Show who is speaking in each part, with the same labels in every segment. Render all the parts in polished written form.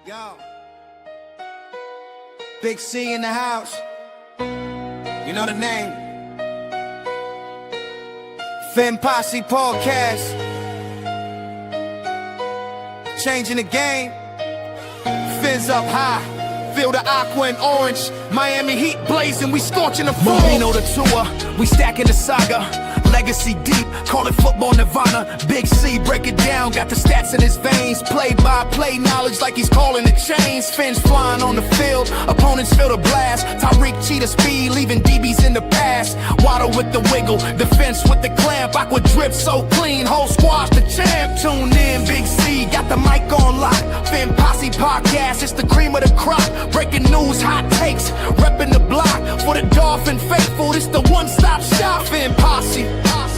Speaker 1: Yo, Big C in the house. You know the name. Fin Posse Podcast. Changing the game. Fins up high. Feel the aqua and orange. Miami heat blazing. We scorching the floor. Marino the tour. We stacking the saga. Legacy deep, call it football nirvana. Big C, break it down, got the stats in his veins. Play-by-play knowledge like he's calling the chains. Fins flying on the field, opponents feel the blast. Tyreek cheetah speed, leaving DBs in the past. Waddle with the wiggle, defense with the clamp. Aqua drip so clean, whole squad's the champ. Tune in, Big C, got the mic on lock. Fin Posse Podcast, it's the cream of the crop. Breaking news, hot takes, repping the block. For the Dolphin faithful, it's the one-stop shop. Fin Posse.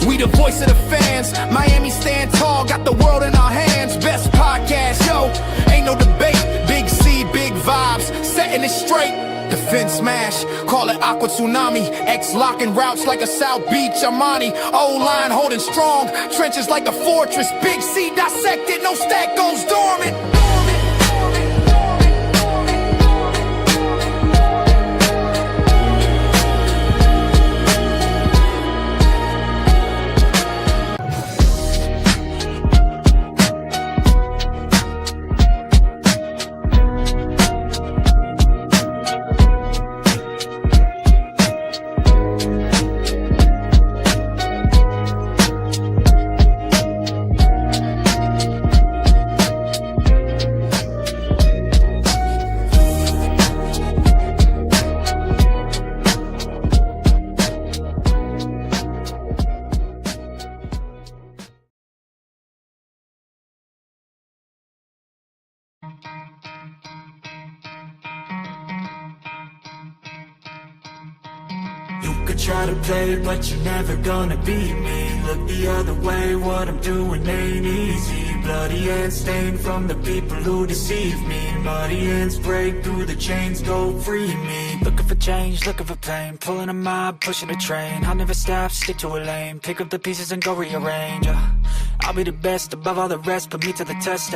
Speaker 1: We the voice of the fans. Miami stand tall, got the world in our hands. Best podcast, yo, ain't no debate. Big C, big vibes, setting it straight. The Fin smash, call it Aqua Tsunami. X locking routes like a South Beach Armani. O-line holding strong, trenches like a fortress. Big C dissected, no stack goes dormant.
Speaker 2: Try to play, but you're never gonna beat me. Look the other way, what I'm doing ain't easy. Bloody hands stained from the people who deceive me. Muddy hands break through the chains, go free me. Looking for change, looking for pain. Pulling a mob, pushing a train. I'll never stop, stick to a lane. Pick up the pieces and go rearrange. I'll be the best above all the rest, put me to the test.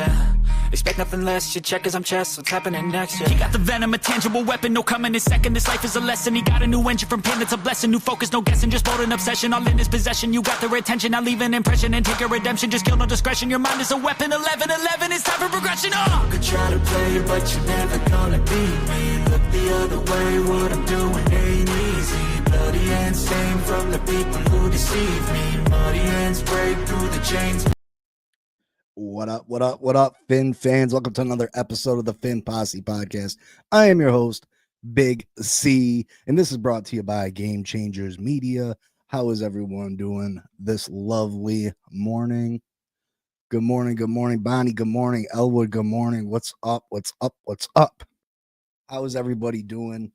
Speaker 2: Expect nothing less, your checkers, I'm chess. What's happening next? He got the venom, a tangible weapon, no coming in second. This life is a lesson. He got a new engine from pain, it's a blessing. New focus, no guessing, just bold and obsession. All in his possession, you got their attention. I'll leave an impression and take a redemption. Just kill no discretion, your mind is a weapon. 11-11, it's time for progression. You could try to play, but you're never gonna beat me. Look the other way, what I'm doing ain't easy. Bloody hands stained from the people who deceive me. Muddy hands break through the chains.
Speaker 3: What up, Fin fans? Welcome to another episode of the Fin Posse Podcast. I am your host, Big C, and this is brought to you by Game Changers Media. How is everyone doing this lovely morning? Good morning, Bonnie. Good morning, Elwood. Good morning. What's up? How is everybody doing?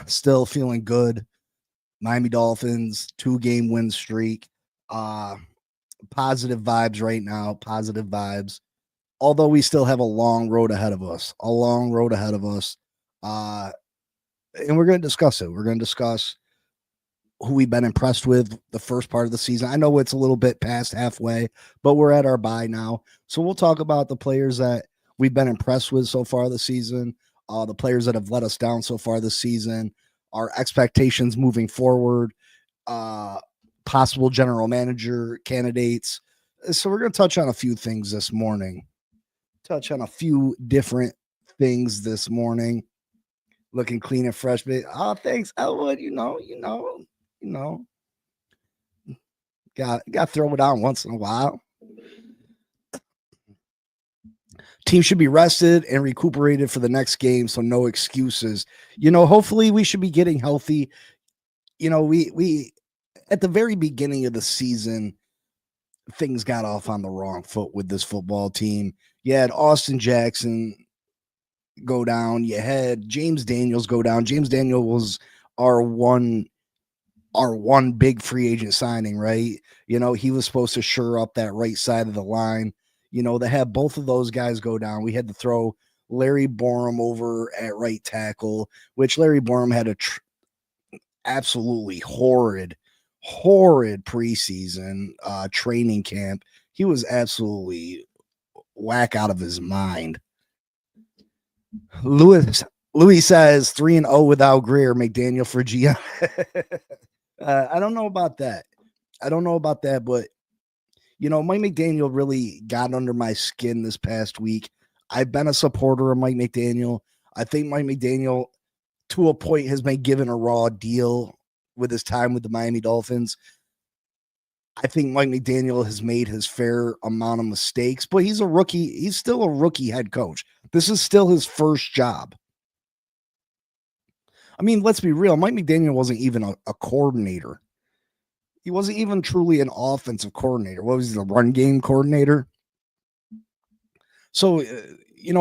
Speaker 3: Still feeling good. Miami Dolphins, 2-game win streak. Positive vibes right now. Positive vibes. Although we still have a long road ahead of us. And we're going to discuss it. We're going to discuss who we've been impressed with the first part of the season. I know it's a little bit past halfway, but we're at our bye now. So we'll talk about the players that we've been impressed with so far this season, the players that have let us down so far this season, our expectations moving forward, possible general manager candidates. So we're going to touch on a few things this morning. Touch on a few different things this morning. Looking clean and fresh, but thanks, Elwood. You know. Got to throw it on once in a while. Team should be rested and recuperated for the next game, so no excuses. Hopefully we should be getting healthy. We at the very beginning of the season, things got off on the wrong foot with this football team. You had Austin Jackson go down. You had James Daniels go down. James Daniels was our one big free agent signing, right? He was supposed to shore up that right side of the line. They had both of those guys go down. We had to throw Larry Borum over at right tackle, which Larry Borum had a absolutely horrid preseason training camp. He was absolutely whack out of his mind. Louis says 3-0 without Greer. McDaniel for GM. I don't know about that. But Mike McDaniel really got under my skin this past week. I've been a supporter of Mike McDaniel. I think Mike McDaniel, to a point, has been given a raw deal with his time with the Miami Dolphins. I think Mike McDaniel has made his fair amount of mistakes, but he's a rookie. He's still a rookie head coach. This is still his first job. I mean, let's be real. Mike McDaniel wasn't even a coordinator. He wasn't even truly an offensive coordinator. What was he, the run game coordinator? So,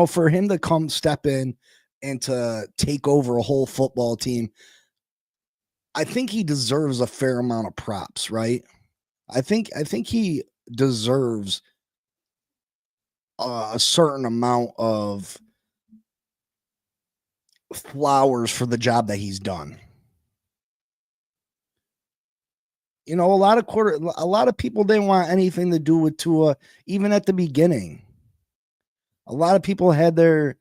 Speaker 3: for him to come step in and to take over a whole football team, I think he deserves a fair amount of props, right? I think he deserves a certain amount of flowers for the job that he's done. A lot of people didn't want anything to do with Tua, even at the beginning. A lot of people had their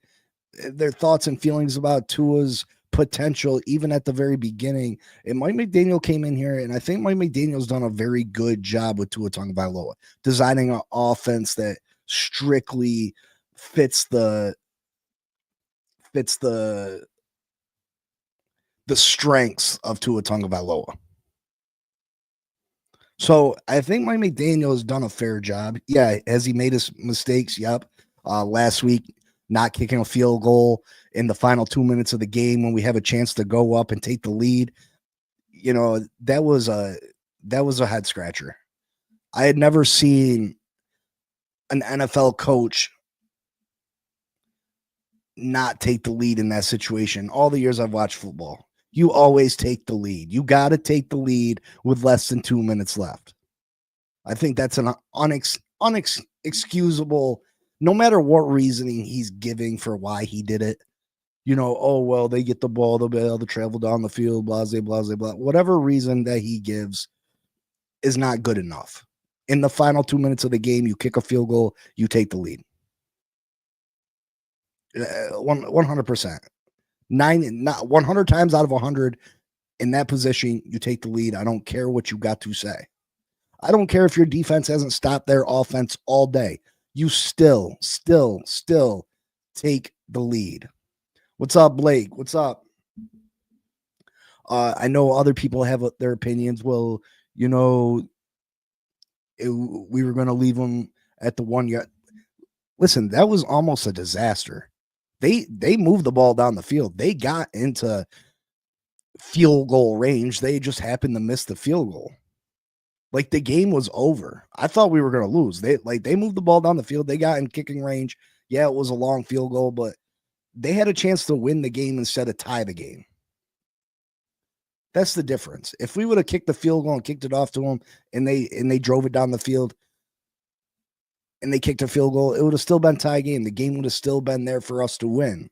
Speaker 3: thoughts and feelings about Tua's potential, even at the very beginning. And Mike McDaniel came in here, and I think Mike McDaniel's done a very good job with Tua Tagovailoa, designing an offense that strictly fits the strengths of Tua Tagovailoa. So I think Mike McDaniel has done a fair job. Yeah, has he made his mistakes? Yep. Last week, not kicking a field goal in the final 2 minutes of the game when we have a chance to go up and take the lead. That was a head scratcher. I had never seen an NFL coach not take the lead in that situation. All the years I've watched football, you always take the lead. You got to take the lead with less than 2 minutes left. I think that's an unexcusable, no matter what reasoning he's giving for why he did it. Oh, well, they get the ball, they'll be able to travel down the field, blah, blah, blah, blah. Whatever reason that he gives is not good enough. In the final 2 minutes of the game, you kick a field goal, you take the lead. 100%. 100 times out of 100 in that position, you take the lead. I don't care what you got to say. I don't care if your defense hasn't stopped their offense all day. You still take the lead. What's up, Blake? What's up? I know other people have their opinions. Well, we were going to leave them at the 1 yard. Listen, that was almost a disaster. They moved the ball down the field. They got into field goal range. They just happened to miss the field goal. Like, the game was over. I thought we were going to lose. They moved the ball down the field. They got in kicking range. Yeah, it was a long field goal, but they had a chance to win the game instead of tie the game. That's the difference. If we would have kicked the field goal and kicked it off to them, and they drove it down the field, and they kicked a field goal, it would have still been tie game. The game would have still been there for us to win.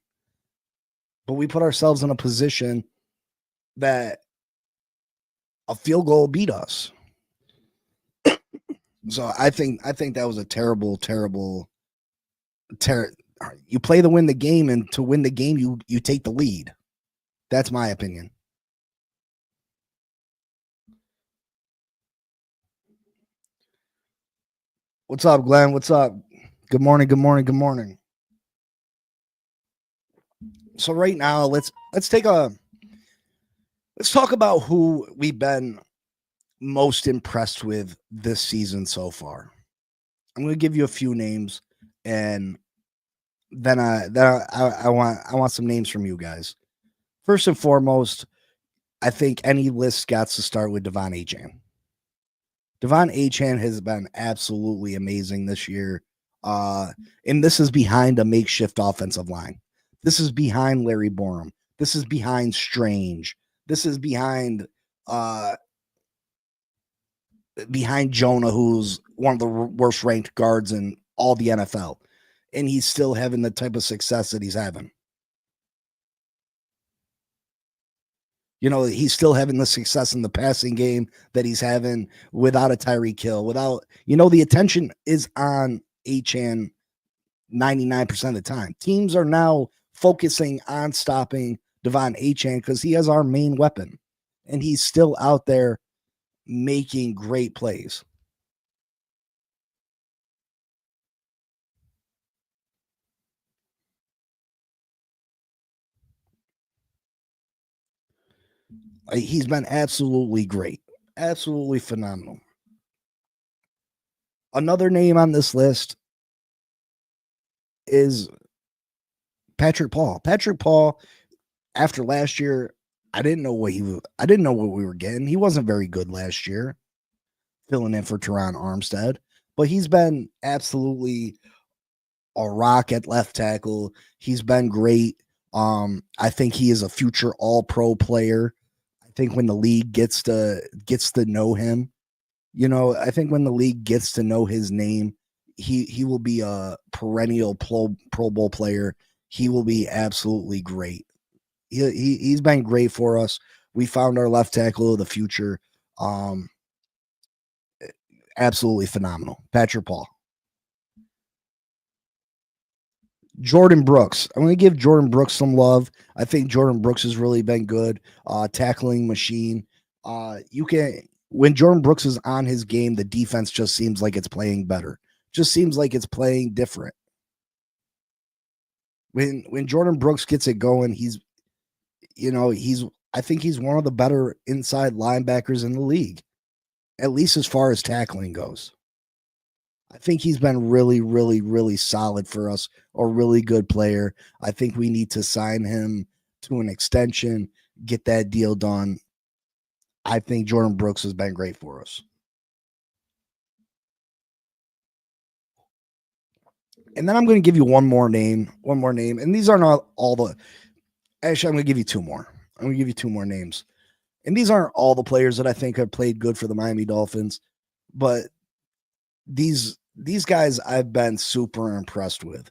Speaker 3: But we put ourselves in a position that a field goal beat us. So I think that was a terrible. You play to win the game, and to win the game, you take the lead. That's my opinion. What's up, Glenn? What's up? Good morning. So right now, let's talk about who we've been most impressed with this season so far. I'm going to give you a few names, and then I want some names from you guys. First and foremost, I think any list got to start with Devon Achane. Devon Achane has been absolutely amazing this year. And this is behind a makeshift offensive line. This is behind Larry Borum. This is behind Strange. This is behind Jonah, who's one of the worst ranked guards in all the NFL. And he's still having the type of success that he's having. He's still having the success in the passing game that he's having without a Tyreek Hill. The attention is on Achane 99% of the time. Teams are now focusing on stopping Devon Achane because he has our main weapon, and he's still out there making great plays. He's been absolutely great, absolutely phenomenal. Another name on this list is Patrick Paul. Patrick Paul, after last year, I didn't know what we were getting. He wasn't very good last year, filling in for Teron Armstead, but he's been absolutely a rock at left tackle. He's been great. I think he is a future all-pro player. I think when the league gets to know him, I think when the league gets to know his name, he will be a perennial Pro Bowl player. He will be absolutely great. He's been great for us. We found our left tackle of the future. Absolutely phenomenal. Patrick Paul. Jordan Brooks. I'm going to give Jordan Brooks some love. I think Jordan Brooks has really been good. Tackling machine. When Jordan Brooks is on his game, the defense just seems like it's playing better. Just seems like it's playing different. When Jordan Brooks gets it going, I think he's one of the better inside linebackers in the league, at least as far as tackling goes. I think he's been really, really, really solid for us, a really good player. I think we need to sign him to an extension, get that deal done. I think Jordan Brooks has been great for us. And then I'm going to give you one more name. And these are not all the, actually, I'm going to give you two more. I'm going to give you two more names. And these aren't all the players that I think have played good for the Miami Dolphins, but these guys I've been super impressed with.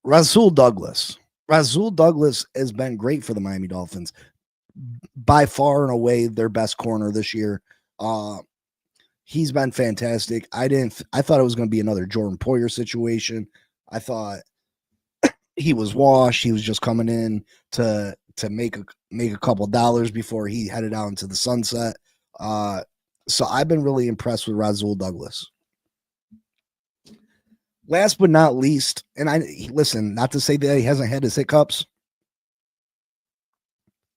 Speaker 3: Rasul Douglas. Rasul Douglas has been great for the Miami Dolphins. By far and away their best corner this year. He's been fantastic. I thought it was going to be another Jordan Poyer situation. I thought he was washed. He was just coming in to make a couple dollars before he headed out into the sunset. So I've been really impressed with Rasul Douglas. Last but not least, and listen, not to say that he hasn't had his hiccups,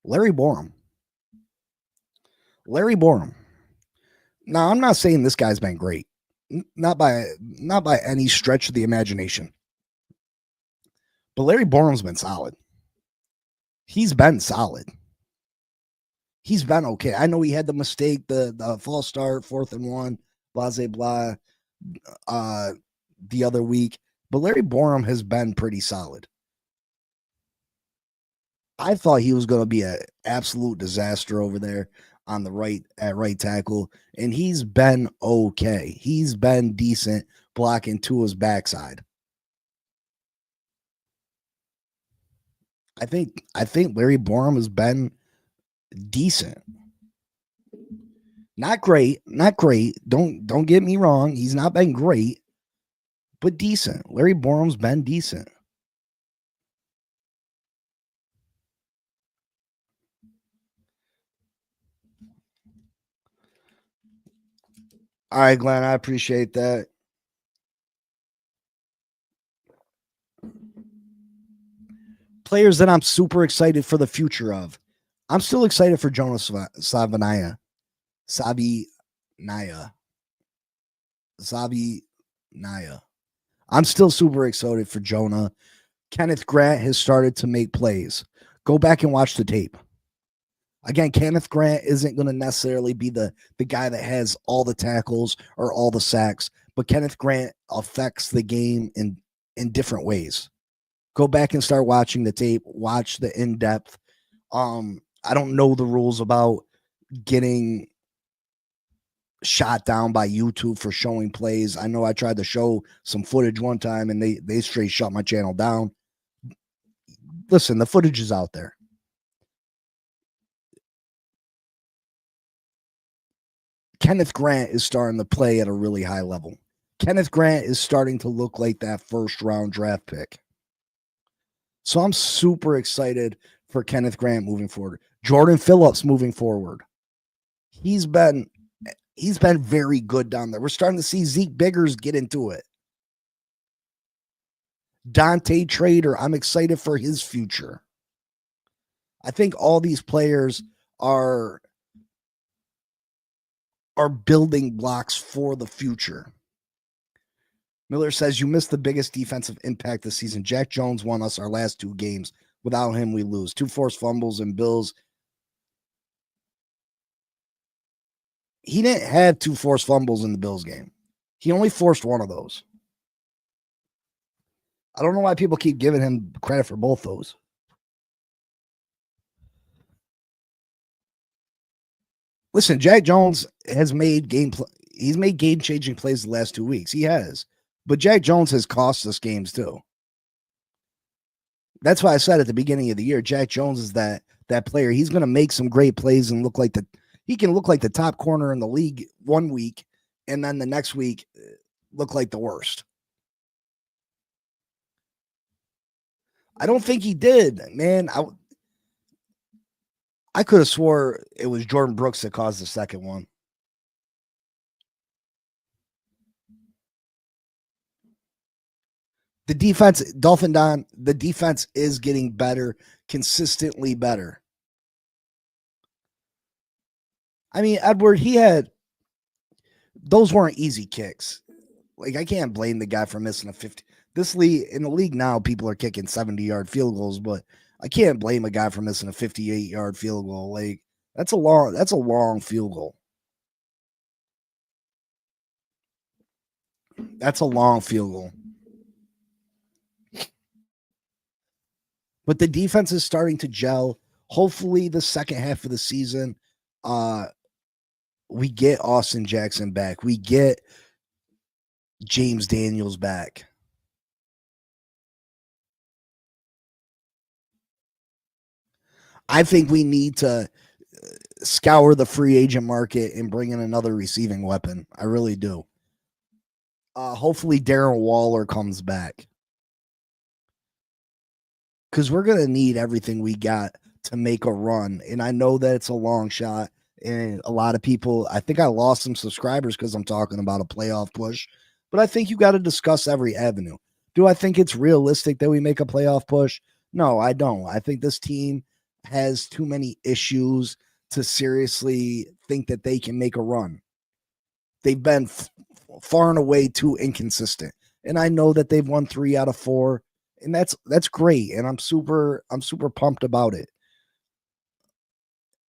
Speaker 3: Larry Borom. Now, I'm not saying this guy's been great. Not by any stretch of the imagination. But Larry Borum's been solid. He's been solid. He's been okay. I know he had the mistake, the false start, 4th and 1, blah, blah, the other week. But Larry Borum has been pretty solid. I thought he was going to be an absolute disaster over there on the right tackle, and he's been okay. He's been decent blocking Tua's backside. I think Larry Borum has been decent. Not great. Don't get me wrong. He's not been great, but decent. Larry Borum's been decent. All right, Glenn, I appreciate that. Players that I'm super excited for the future of. I'm still excited for Jonas Savinaya. I'm still super excited for Jonah. Kenneth Grant has started to make plays. Go back and watch the tape. Again, Kenneth Grant isn't going to necessarily be the guy that has all the tackles or all the sacks, but Kenneth Grant affects the game in different ways. Go back and start watching the tape. Watch the in-depth. I don't know the rules about getting shot down by YouTube for showing plays. I know I tried to show some footage one time and they straight shut my channel down. Listen, the footage is out there. Kenneth Grant is starting to play at a really high level. Kenneth Grant is starting to look like that first round draft pick. So I'm super excited for Kenneth Grant moving forward. Jordan Phillips moving forward. He's been very good down there. We're starting to see Zeke Biggers get into it. Dante Trader, I'm excited for his future. I think all these players are building blocks for the future. Miller says, you missed the biggest defensive impact this season. Jack Jones won us our last 2 games. Without him, we lose. 2 forced fumbles and Bills. He didn't have 2 forced fumbles in the Bills game. He only forced 1 of those. I don't know why people keep giving him credit for both those. Listen, Jack Jones has made he's made game-changing plays the last 2 weeks. He has. But Jack Jones has cost us games too. That's why I said at the beginning of the year, Jack Jones is that player. He's going to make some great plays and he can look like the top corner in the league one week, and then the next week look like the worst. I don't think he did, man. I could have swore it was Jordan Brooks that caused the second one. The defense, Dolphin Don, the defense is getting better, consistently better. I mean, Edward, those weren't easy kicks. Like, I can't blame the guy for missing a 50. In the league now, people are kicking 70-yard field goals, but I can't blame a guy for missing a 58-yard field goal. Like, that's a long field goal. That's a long field goal. But the defense is starting to gel. Hopefully, the second half of the season, we get Austin Jackson back. We get James Daniels back. I think we need to scour the free agent market and bring in another receiving weapon. I really do. Hopefully, Darren Waller comes back. Because we're going to need everything we got to make a run. And I know that it's a long shot. And a lot of people, I think I lost some subscribers because I'm talking about a playoff push. But I think you got to discuss every avenue. Do I think it's realistic that we make a playoff push? No, I don't. I think this team has too many issues to seriously think that they can make a run. They've been far and away too inconsistent. And I know that they've won 3 out of 4. And that's great, and I'm super pumped about it.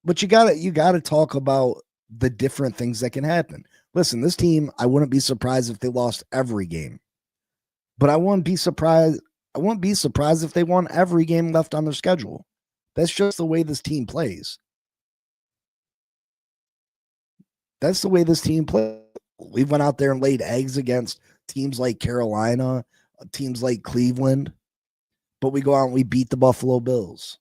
Speaker 3: But you gotta talk about the different things that can happen. Listen, this team, I wouldn't be surprised if they lost every game, but I wouldn't be surprised if they won every game left on their schedule. That's just the way this team plays. That's the way this team plays. We went out there and laid eggs against teams like Carolina, teams like Cleveland. But we go out and we beat the Buffalo Bills.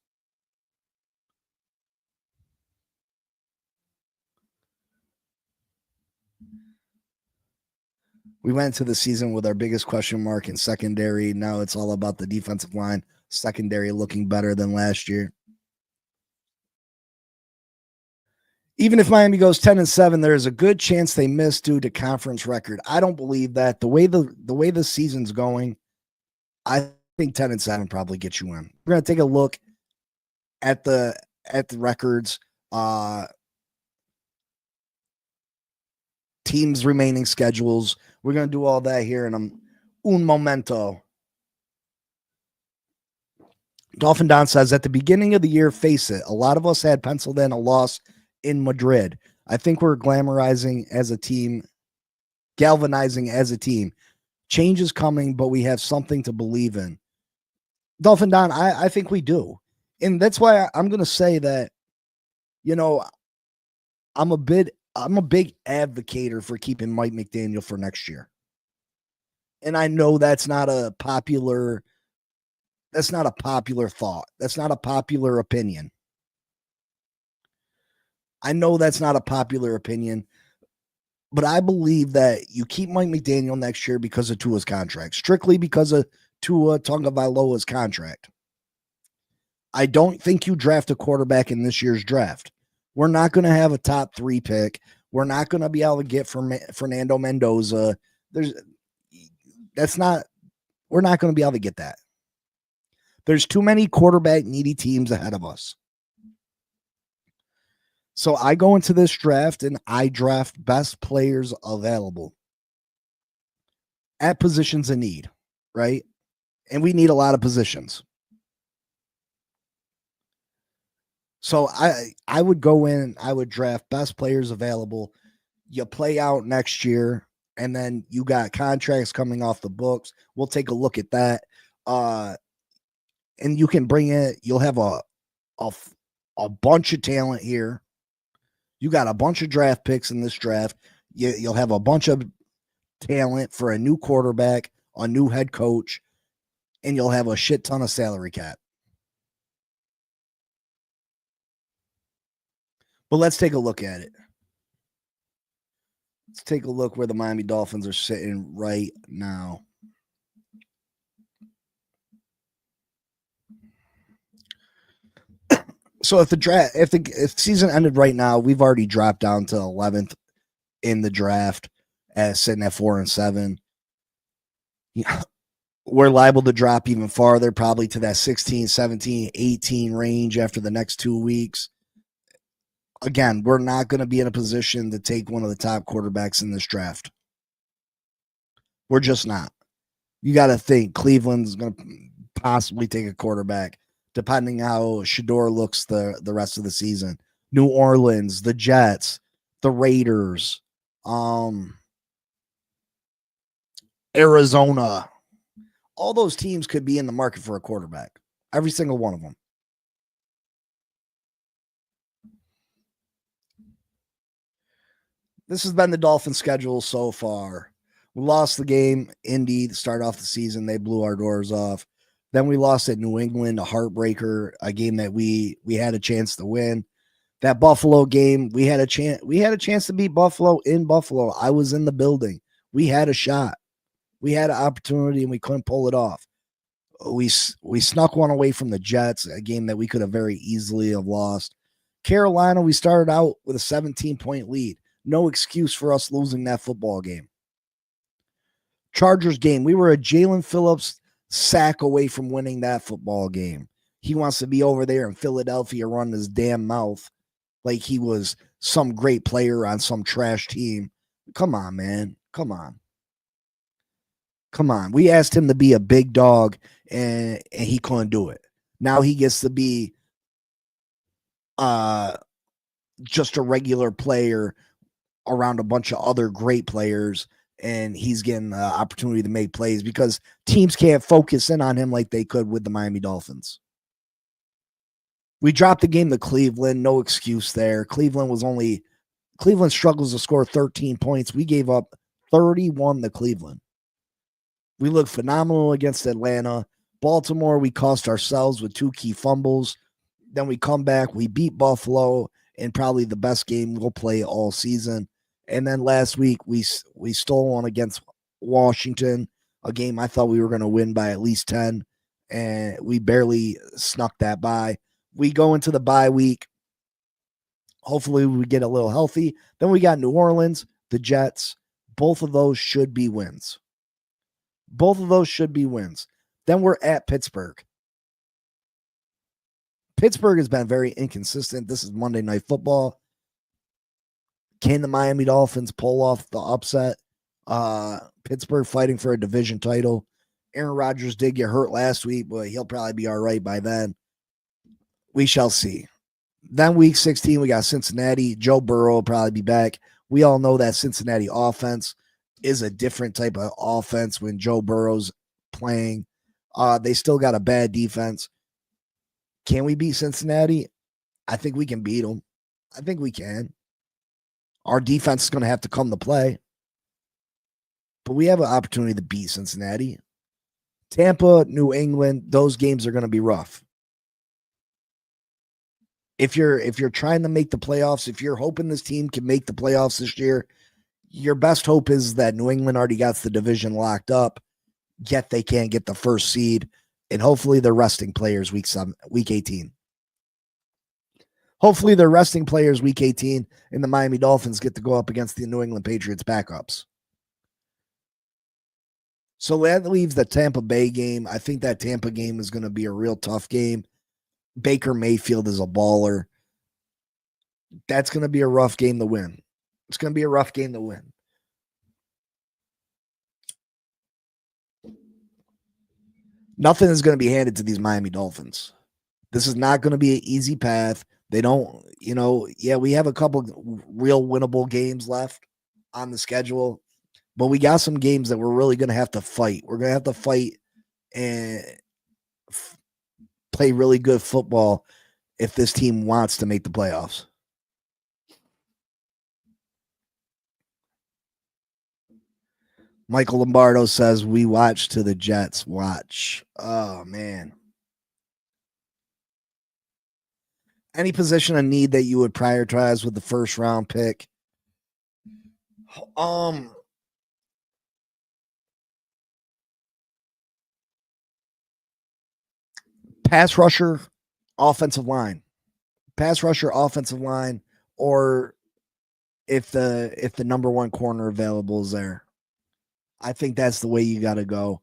Speaker 3: We went into the season with our biggest question mark in secondary. Now it's all about the defensive line. Secondary looking better than last year. Even if Miami goes 10-7, there is a good chance they miss due to conference record. I don't believe that. The way the season's going, I think 10-7 probably gets you in. We're gonna take a look at the records, teams' remaining schedules. We're gonna do all that here in un momento. Dolphin Don says at the beginning of the year, face it, a lot of us had penciled in a loss in Madrid. I think we're galvanizing as a team. Change is coming, but we have something to believe in. Dolphin Don, I think we do. And that's why I'm going to say that, I'm a big advocator for keeping Mike McDaniel for next year. And I know that's not a popular thought. That's not a popular opinion. I know that's not a popular opinion, but I believe that you keep Mike McDaniel next year because of Tua's contract, strictly because of Tua Tagovailoa's contract. I don't think you draft a quarterback in this year's draft. We're not going to have a top 3 pick. We're not going to be able to get Fernando Mendoza. We're not going to be able to get that. There's too many quarterback needy teams ahead of us. So I go into this draft and I draft best players available at positions in need, right? And we need a lot of positions. So I would go in, I would draft best players available. You play out next year, and then you got contracts coming off the books. We'll take a look at that. And you can bring it, you'll have a bunch of talent here. You got a bunch of draft picks in this draft. You'll have a bunch of talent for a new quarterback, a new head coach, and you'll have a shit ton of salary cap. But let's take a look at it. Let's take a look where the Miami Dolphins are sitting right now. So if the season ended right now, we've already dropped down to 11th in the draft, sitting at 4-7. Yeah, we're liable to drop even farther, probably to that 16, 17, 18 range after the next 2 weeks. Again, we're not going to be in a position to take one of the top quarterbacks in this draft. We're just not. You got to think Cleveland's going to possibly take a quarterback, depending how Shador looks the rest of the season. New Orleans, the Jets, the Raiders, Arizona. All those teams could be in the market for a quarterback. Every single one of them. This has been the Dolphins' schedule so far. We lost the game, Indy, to start off the season. They blew our doors off. Then we lost at New England, a heartbreaker, a game that we had a chance to win. That Buffalo game, we had a chance to beat Buffalo in Buffalo. I was in the building. We had a shot. We had an opportunity and we couldn't pull it off. We snuck one away from the Jets, a game that we could have very easily have lost. Carolina, we started out with a 17-point lead. No excuse for us losing that football game. Chargers game, we were a Jalen Phillips sack away from winning that football game. He wants to be over there in Philadelphia running his damn mouth like he was some great player on some trash team. Come on, man. Come on. We asked him to be a big dog, and he couldn't do it. Now he gets to be just a regular player around a bunch of other great players, and he's getting the opportunity to make plays because teams can't focus in on him like they could with the Miami Dolphins. We dropped the game to Cleveland. No excuse there. Cleveland struggles to score 13 points. We gave up 31 to Cleveland. We looked phenomenal against Atlanta. Baltimore, we cost ourselves with 2 key fumbles. Then we come back. We beat Buffalo in probably the best game we'll play all season. And then last week, we stole one against Washington, a game I thought we were going to win by at least 10, and we barely snuck that by. We go into the bye week. Hopefully, we get a little healthy. Then we got New Orleans, the Jets. Both of those should be wins. Then we're at Pittsburgh. Pittsburgh has been very inconsistent. This is Monday Night Football. Can the Miami Dolphins pull off the upset? Pittsburgh fighting for a division title. Aaron Rodgers did get hurt last week, but he'll probably be all right by then. We shall see. Then week 16, we got Cincinnati. Joe Burrow will probably be back. We all know that Cincinnati offense is a different type of offense when Joe Burrow's playing. They still got a bad defense. Can we beat Cincinnati? I think we can beat them. I think we can. Our defense is going to have to come to play. But we have an opportunity to beat Cincinnati. Tampa, New England, those games are going to be rough. If you're trying to make the playoffs, if you're hoping this team can make the playoffs this year, your best hope is that New England already got the division locked up, yet they can't get the first seed. And hopefully they're resting players week 18. Hopefully they're resting players week 18 and the Miami Dolphins get to go up against the New England Patriots backups. So that leaves the Tampa Bay game. I think that Tampa game is going to be a real tough game. Baker Mayfield is a baller. That's going to be a rough game to win. It's going to be a rough game to win. Nothing is going to be handed to these Miami Dolphins. This is not going to be an easy path. They don't, we have a couple real winnable games left on the schedule, but we got some games that we're really going to have to fight. We're going to have to fight and play really good football if this team wants to make the playoffs. Michael Lombardo says, we watch to the Jets watch. Oh, man. Any position of need that you would prioritize with the first round pick? Pass rusher, offensive line. Pass rusher, offensive line, or if the number one corner available is there. I think that's the way you got to go.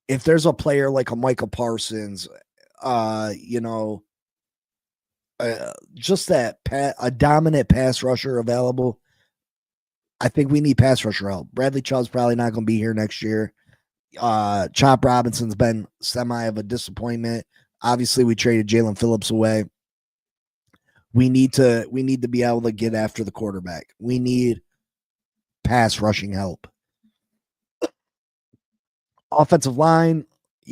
Speaker 3: If there's a player like a Michael Parsons, just a dominant pass rusher available, I think we need pass rusher help. Bradley Chubb's probably not going to be here next year. Chop Robinson's been semi of a disappointment. Obviously, we traded Jalen Phillips away. We need to be able to get after the quarterback. We need pass rushing help. Offensive line,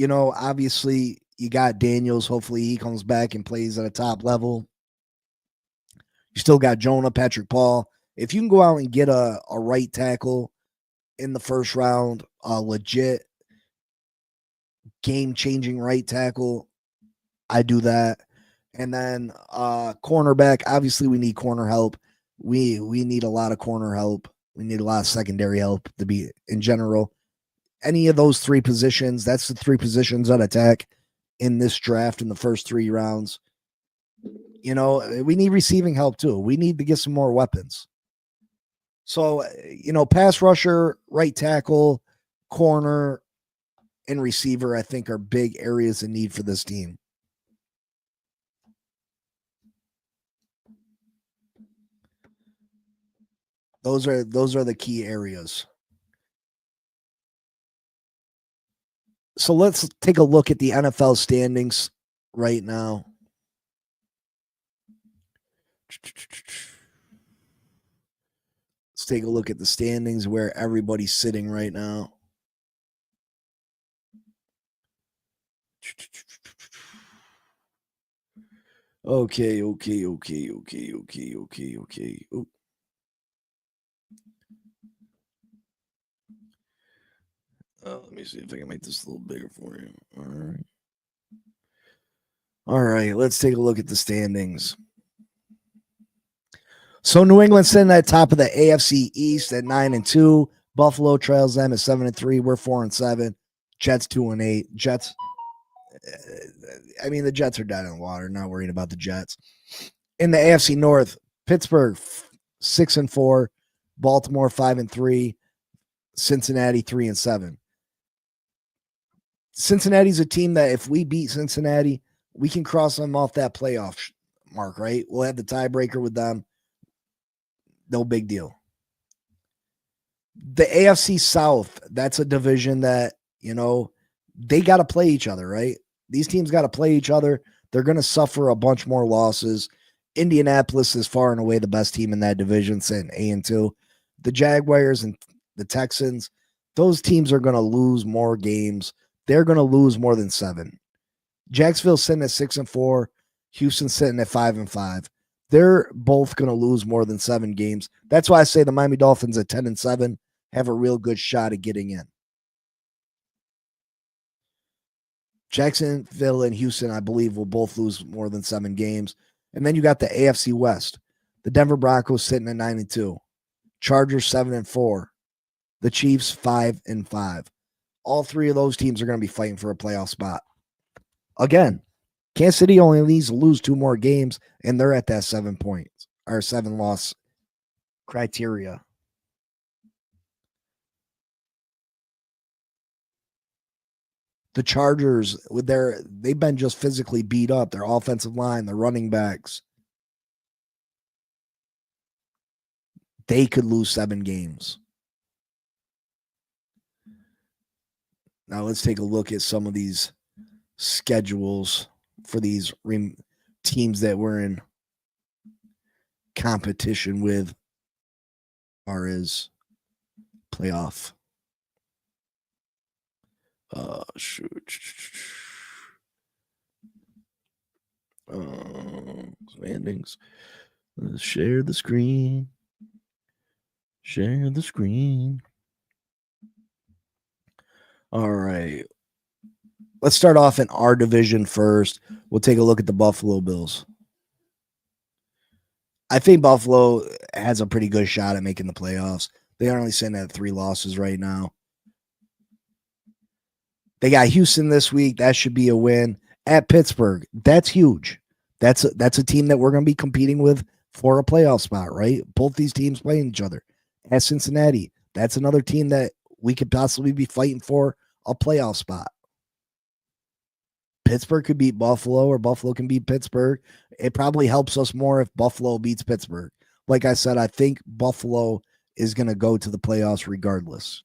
Speaker 3: obviously you got Daniels. Hopefully he comes back and plays at a top level. You still got Jonah, Patrick Paul. If you can go out and get a right tackle in the first round, a legit game-changing right tackle, I do that. And then cornerback, obviously we need corner help. We need a lot of corner help. We need a lot of secondary help to be in general. Any of those three positions, that's the three positions on attack in this draft in the first 3 rounds. We need receiving help too. We need to get some more weapons. So, pass rusher, right tackle, corner, and receiver, I think are big areas of need for this team. Those are the key areas. So let's take a look at the NFL standings right now. Let's take a look at the standings where everybody's sitting right now. Okay. Oh. Let me see if I can make this a little bigger for you. All right. Let's take a look at the standings. So New England's sitting at the top of the AFC East at 9-2. Buffalo trails them at 7-3. We're 4-7. Jets 2-8. Jets. The Jets are dead in the water. Not worried about the Jets. In the AFC North, Pittsburgh 6-4. Baltimore 5-3. Cincinnati 3-7. Cincinnati's a team that if we beat Cincinnati, we can cross them off that playoff mark, right? We'll have the tiebreaker with them. No big deal. The AFC South, that's a division that, they got to play each other, right? These teams got to play each other. They're going to suffer a bunch more losses. Indianapolis is far and away the best team in that division, sitting 8-2. The Jaguars and the Texans, those teams are going to lose more games. They're going to lose more than 7. Jacksonville's sitting at 6-4. Houston's sitting at 5-5. They're both going to lose more than 7 games. That's why I say the Miami Dolphins at 10-7 have a real good shot at getting in. Jacksonville and Houston, I believe, will both lose more than 7 games. And then you got the AFC West. The Denver Broncos sitting at 9-2. Chargers 7-4. The Chiefs 5-5. all three of those teams are going to be fighting for a playoff spot. Again, Kansas City only needs to lose 2 more games, and they're at that 7 points or 7 loss criteria. The Chargers, they've been just physically beat up. Their offensive line, their running backs, they could lose 7 games. Now let's take a look at some of these schedules for these teams that we're in competition with, or is playoff. Standings. Let's share the screen. Share the screen. All right. Let's start off in our division first. We'll take a look at the Buffalo Bills. I think Buffalo has a pretty good shot at making the playoffs. They are only sitting at 3 losses right now. They got Houston this week. That should be a win. At Pittsburgh, that's huge. That's a team that we're going to be competing with for a playoff spot, right? Both these teams playing each other. At Cincinnati, that's another team that we could possibly be fighting for a playoff spot. Pittsburgh could beat Buffalo, or Buffalo can beat Pittsburgh. It probably helps us more if Buffalo beats Pittsburgh. Like I said, I think Buffalo is going to go to the playoffs regardless.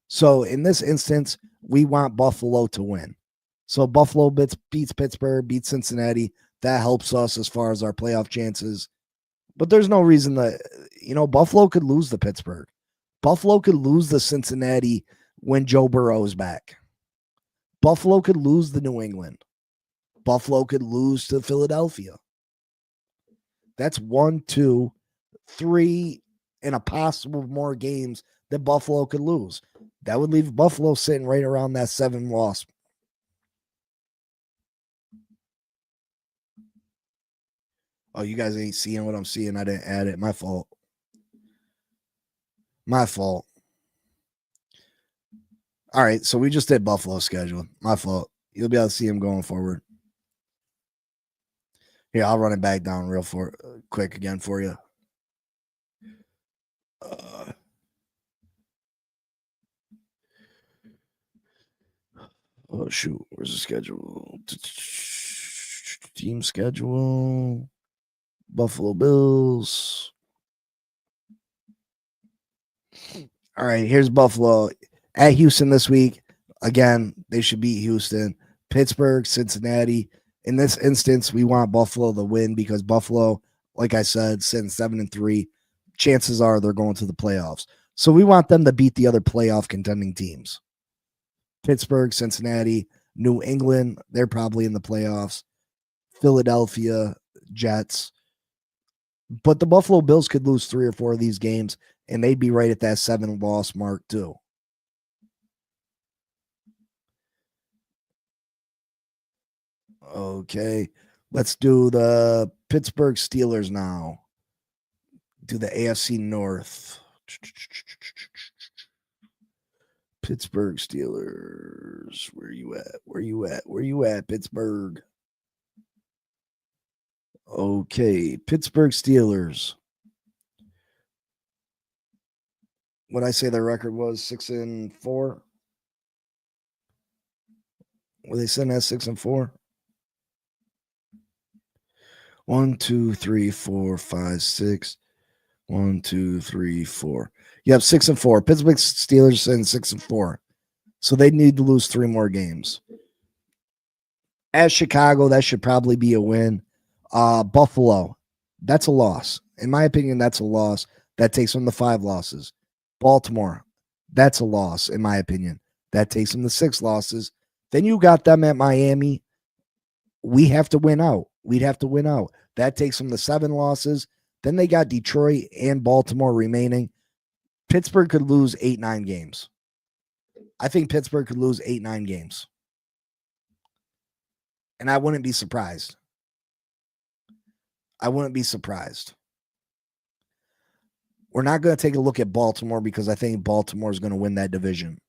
Speaker 3: So in this instance, we want Buffalo to win. So Buffalo beats Pittsburgh, beats Cincinnati. That helps us as far as our playoff chances. But there's no reason that, Buffalo could lose to Pittsburgh. Buffalo could lose to Cincinnati when Joe Burrow is back. Buffalo could lose to New England. Buffalo could lose to Philadelphia. That's 1, 2, 3, and a possible more games that Buffalo could lose. That would leave Buffalo sitting right around that 7 loss. Oh, you guys ain't seeing what I'm seeing. I didn't add it. My fault. All right, so we just did Buffalo's schedule. My fault. You'll be able to see him going forward. Here, I'll run it back down real quick again for you. Oh, shoot. Where's the schedule? Team schedule. Buffalo Bills. All right, here's Buffalo. At Houston this week. Again, they should beat Houston. Pittsburgh, Cincinnati. In this instance, we want Buffalo to win because Buffalo, like I said, sitting 7-3. Chances are they're going to the playoffs. So we want them to beat the other playoff contending teams. Pittsburgh, Cincinnati, New England, they're probably in the playoffs. Philadelphia, Jets. But the Buffalo Bills could lose 3 or 4 of these games, and they'd be right at that 7 loss mark too. Okay, let's do the Pittsburgh Steelers now. Do the AFC North. Pittsburgh Steelers. Where you at, Pittsburgh? Okay, Pittsburgh Steelers. What I say their record was 6-4. Were they sitting at 6-4? 1, 2, 3, 4, 5, 6. 1, 2, 3, 4. Yep, 6-4. Pittsburgh Steelers sitting 6-4. So they need to lose 3 more games. At Chicago, that should probably be a win. Buffalo, that's a loss. In my opinion, that's a loss. That takes them to 5 losses. Baltimore, that's a loss, in my opinion. That takes them to 6 losses. Then you got them at Miami. We have to win out. We'd have to win out. That takes them to 7 losses. Then they got Detroit and Baltimore remaining. Pittsburgh could lose 8-9 games. I think Pittsburgh could lose 8-9 games. And I wouldn't be surprised. We're not going to take a look at Baltimore because I think Baltimore is going to win that division.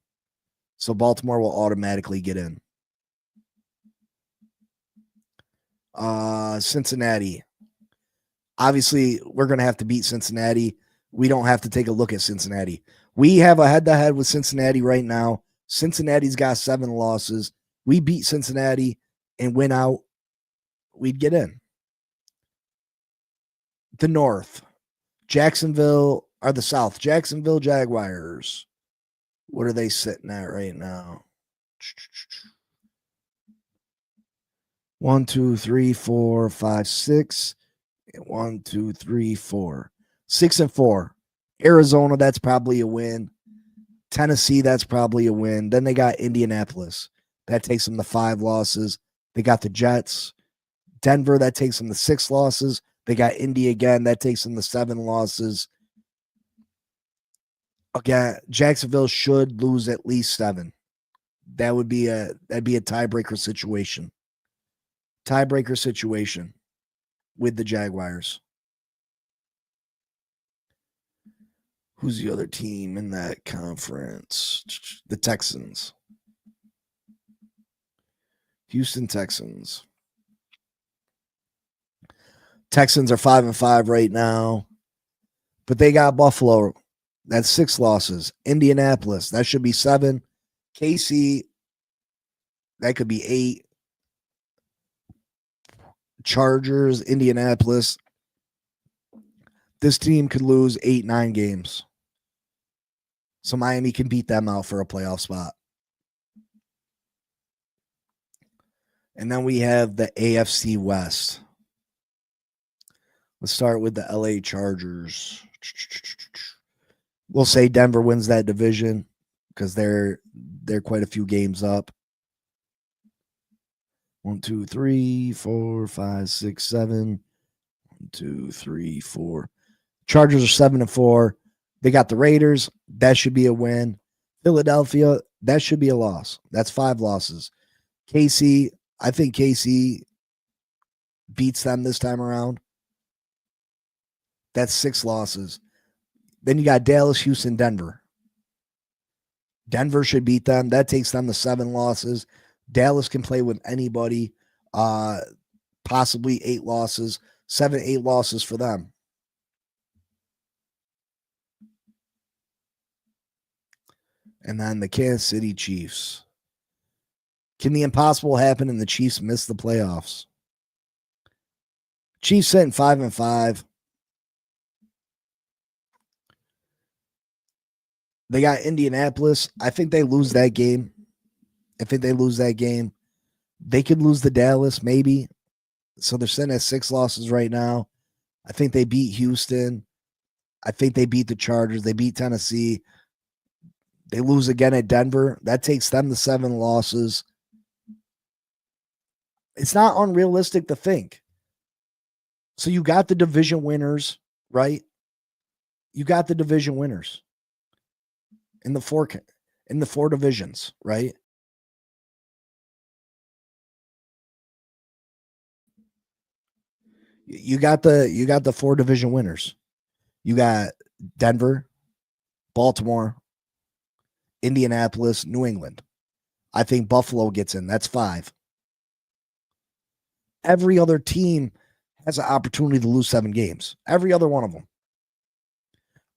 Speaker 3: So Baltimore will automatically get in. Cincinnati. Obviously, we're going to have to beat Cincinnati. We don't have to take a look at Cincinnati. We have a head-to-head with Cincinnati right now. Cincinnati's got 7 losses. We beat Cincinnati and win out, we'd get in. The North. Jacksonville, or the South. Jacksonville Jaguars. What are they sitting at right now? 1, 2, 3, 4, 5, 6. 1, 2, 3, 4. 6-4. Arizona, that's probably a win. Tennessee, that's probably a win. Then they got Indianapolis. That takes them to 5 losses. They got the Jets. Denver, that takes them to 6 losses. They got Indy again. That takes them to 7 losses. Again, Jacksonville should lose at least 7. That'd be a tiebreaker situation. Tiebreaker situation with the Jaguars. Who's the other team in that conference? The Texans. Houston Texans. Texans are 5-5 right now, but they got Buffalo. That's 6 losses. Indianapolis, that should be 7. KC, that could be 8. Chargers, Indianapolis. This team could lose 8-9 games. So Miami can beat them out for a playoff spot. And then we have the AFC West. Let's start with the LA Chargers. We'll say Denver wins that division because they're quite a few games up. 1, 2, 3, 4, 5, 6, 7. 1, 2, 3, 4. Chargers are 7-4. They got the Raiders. That should be a win. Philadelphia, that should be a loss. That's 5 losses. KC, I think KC beats them this time around. That's 6 losses. Then you got Dallas, Houston, Denver. Denver should beat them. That takes them to 7 losses. Dallas can play with anybody. Possibly 8 losses. 7, 8 losses for them. And then the Kansas City Chiefs. Can the impossible happen and the Chiefs miss the playoffs? Chiefs sitting 5-5. They got Indianapolis. I think they lose that game. They could lose to Dallas, maybe. So they're sitting at 6 losses right now. I think they beat Houston. I think they beat the Chargers. They beat Tennessee. They lose again at Denver. That takes them to 7 losses. It's not unrealistic to think. So you got the division winners, right? You got the division winners in the 4 divisions, right? You got the 4 division winners. You got Denver, Baltimore, Indianapolis, New England. I think Buffalo gets in. That's 5. Every other team has an opportunity to lose 7 games. Every other one of them.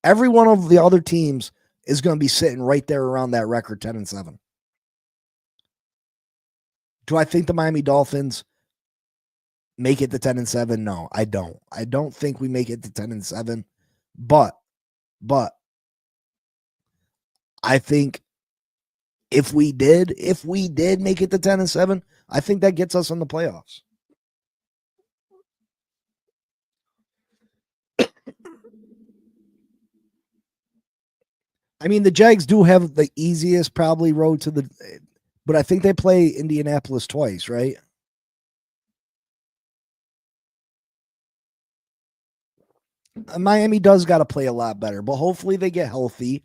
Speaker 3: Every one of the other teams is going to be sitting right there around that record 10-7. Do I think the Miami Dolphins make it to 10-7? No, I don't. I don't think we make it to 10-7. But I think if we did make it to 10-7, I think that gets us in the playoffs. I mean, the Jags do have the easiest probably road to but I think they play Indianapolis twice, right? Miami does got to play a lot better, but hopefully they get healthy.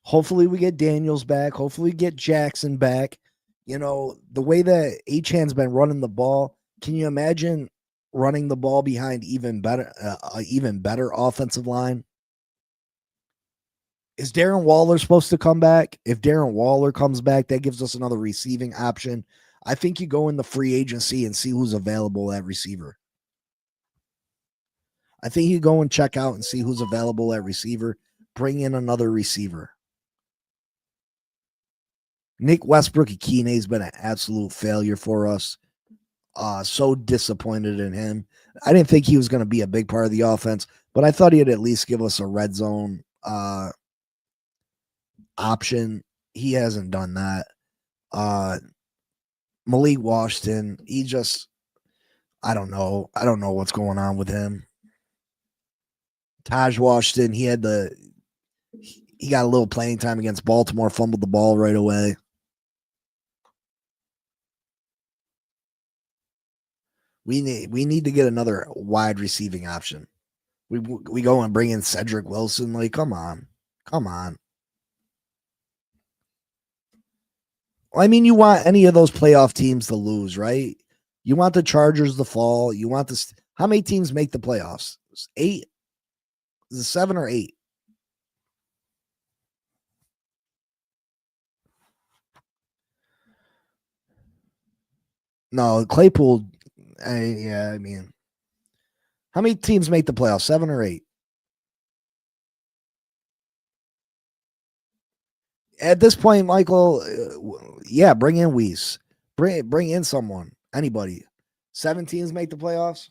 Speaker 3: Hopefully we get Daniels back. Hopefully we get Jackson back. You know, the way that Achan's been running the ball, can you imagine running the ball behind even better offensive line? Is Darren Waller supposed to come back? If Darren Waller comes back, that gives us another receiving option. I think you go in the free agency and see who's available at receiver. I think you go and check out and see who's available at receiver. Bring in another receiver. Nick Westbrook-Akine has been an absolute failure for us. So disappointed in him. I didn't think he was going to be a big part of the offense, but I thought he'd at least give us a red zone option. He hasn't done that. Malik Washington, I don't know. I don't know what's going on with him. Taj Washington, he got a little playing time against Baltimore, fumbled the ball right away. We need to get another wide receiving option. We go and bring in Cedric Wilson. Like, come on. Well, I mean, you want any of those playoff teams to lose, right? You want the Chargers to fall. You want this. How many teams make the playoffs? 8? Is it 7 or 8? No, Claypool. Yeah, I mean, how many teams make the playoffs? 7 or 8? At this point, Michael, yeah, bring in Weiss. Bring in someone. Anybody. 7 teams make the playoffs?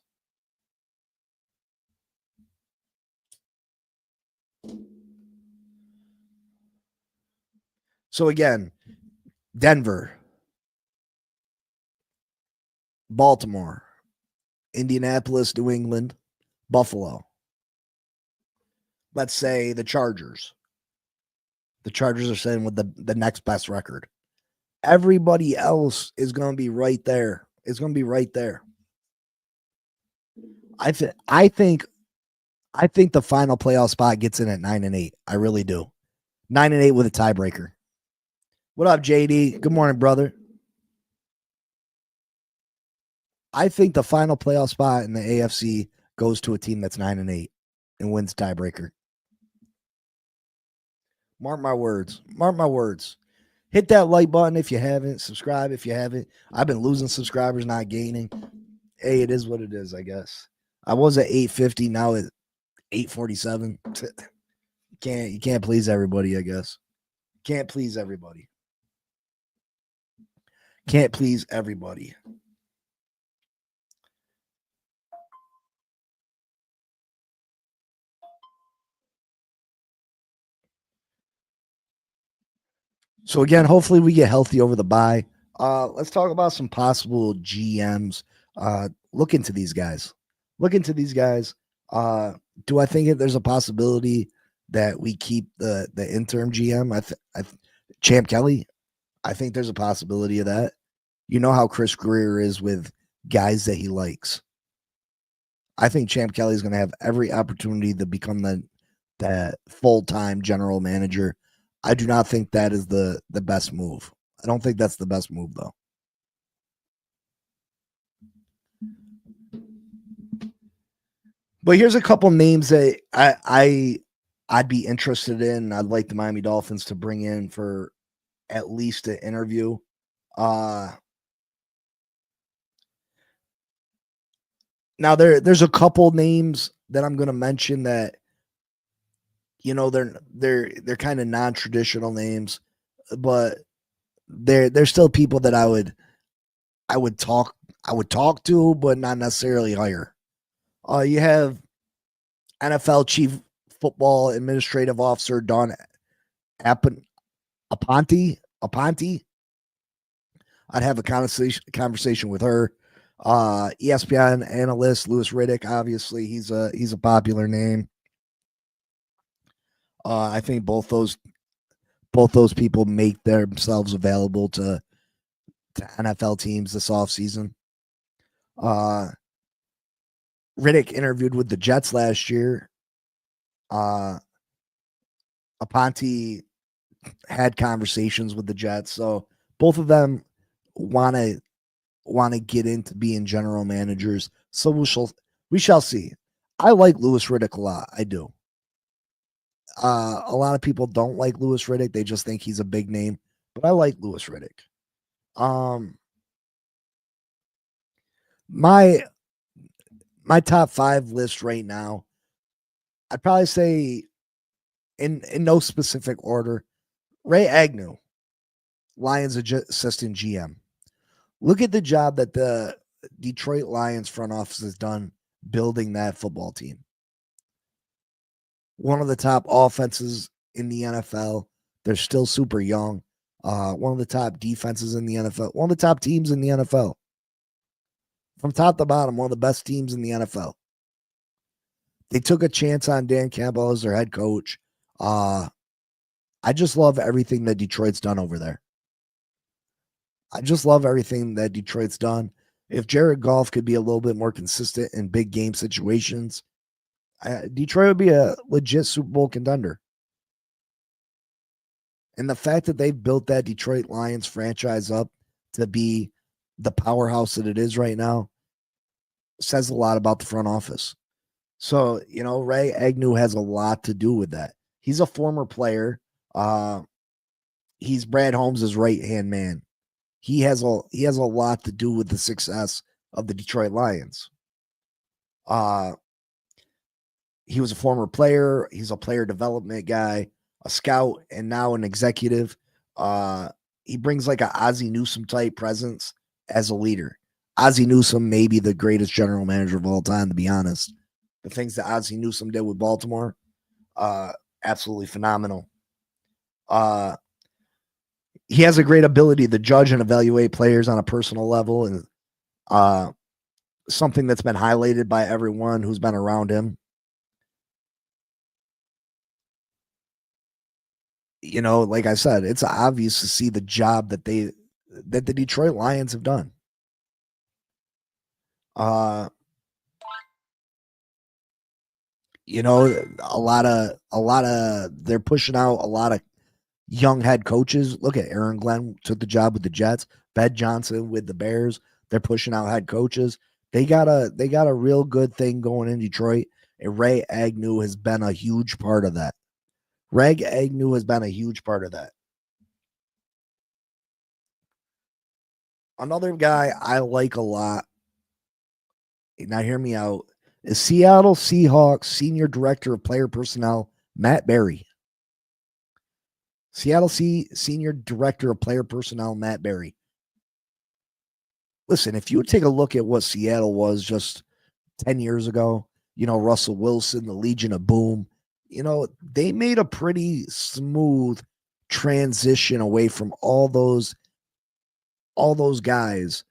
Speaker 3: So again, Denver, Baltimore, Indianapolis, New England, Buffalo. Let's say the Chargers. The Chargers are sitting with the next best record. Everybody else is going to be right there. It's going to be right there. I think the final playoff spot gets in at 9-8. I really do. 9-8 with a tiebreaker. What up, JD? Good morning, brother. I think the final playoff spot in the AFC goes to a team that's 9-8 and wins tiebreaker. Mark my words. Mark my words. Hit that like button if you haven't. Subscribe if you haven't. I've been losing subscribers, not gaining. Hey, it is what it is, I guess. I was at 850, now at 847. You can't please everybody, I guess. Can't please everybody. Can't please everybody. So again, hopefully we get healthy over the bye. Let's talk about some possible GMs. Look into these guys. Do I think there's a possibility that we keep the interim GM? Champ Kelly. I think there's a possibility of that. You know how Chris Greer is with guys that he likes. I think Champ Kelly is going to have every opportunity to become the full-time general manager. I do not think that is the best move. I don't think that's the best move, though. But here's a couple names that I'd be interested in. I'd like the Miami Dolphins to bring in for at least an interview. Now there's a couple names that I'm going to mention that, you know, they're kind of non-traditional names, but they're still people that I would talk to, but not necessarily hire. You have NFL Chief Football Administrative Officer Dawn Aponte. I'd have a conversation with her. ESPN analyst Louis Riddick, obviously he's a popular name. I think both those people make themselves available to NFL teams this offseason. Riddick interviewed with the Jets last year. Aponte had conversations with the Jets, so both of them want to get into being general managers. So we shall see. I like Louis Riddick a lot. I do. A lot of people don't like Louis Riddick. They just think he's a big name, but I like Louis Riddick. My top 5 list right now, I'd probably say in no specific order, Ray Agnew, Lions assistant GM. Look at the job that the Detroit Lions front office has done building that football team. One of the top offenses in the NFL. They're still super young. One of the top defenses in the NFL. One of the top teams in the NFL. From top to bottom, one of the best teams in the NFL. They took a chance on Dan Campbell as their head coach. I just love everything that Detroit's done over there. I just love everything that Detroit's done. If Jared Goff could be a little bit more consistent in big game situations, Detroit would be a legit Super Bowl contender. And the fact that they've built that Detroit Lions franchise up to be the powerhouse that it is right now says a lot about the front office. So, Ray Agnew has a lot to do with that. He's a former player. He's Brad Holmes' right-hand man. He has a lot to do with the success of the Detroit Lions. He was a former player. He's a player development guy, a scout, and now an executive. He brings like a Ozzie Newsome type presence as a leader. Ozzie Newsome may be the greatest general manager of all time, to be honest. The things that Ozzie Newsome did with Baltimore, absolutely phenomenal. He has a great ability to judge and evaluate players on a personal level, and something that's been highlighted by everyone who's been around him. Like I said, it's obvious to see the job that the Detroit Lions have done. A lot of they're pushing out a lot of young head coaches. Look at Aaron Glenn took the job with the Jets, Ben Johnson with the Bears. They're pushing out head coaches. They got a real good thing going in Detroit, and Ray Agnew has been a huge part of that. Another guy I like a lot, now hear me out, is Seattle Seahawks Senior Director of Player Personnel, Matt Berry. Senior Director of Player Personnel, Matt Berry. Listen, if you take a look at what Seattle was just 10 years ago, Russell Wilson, the Legion of Boom, they made a pretty smooth transition away from all those guys,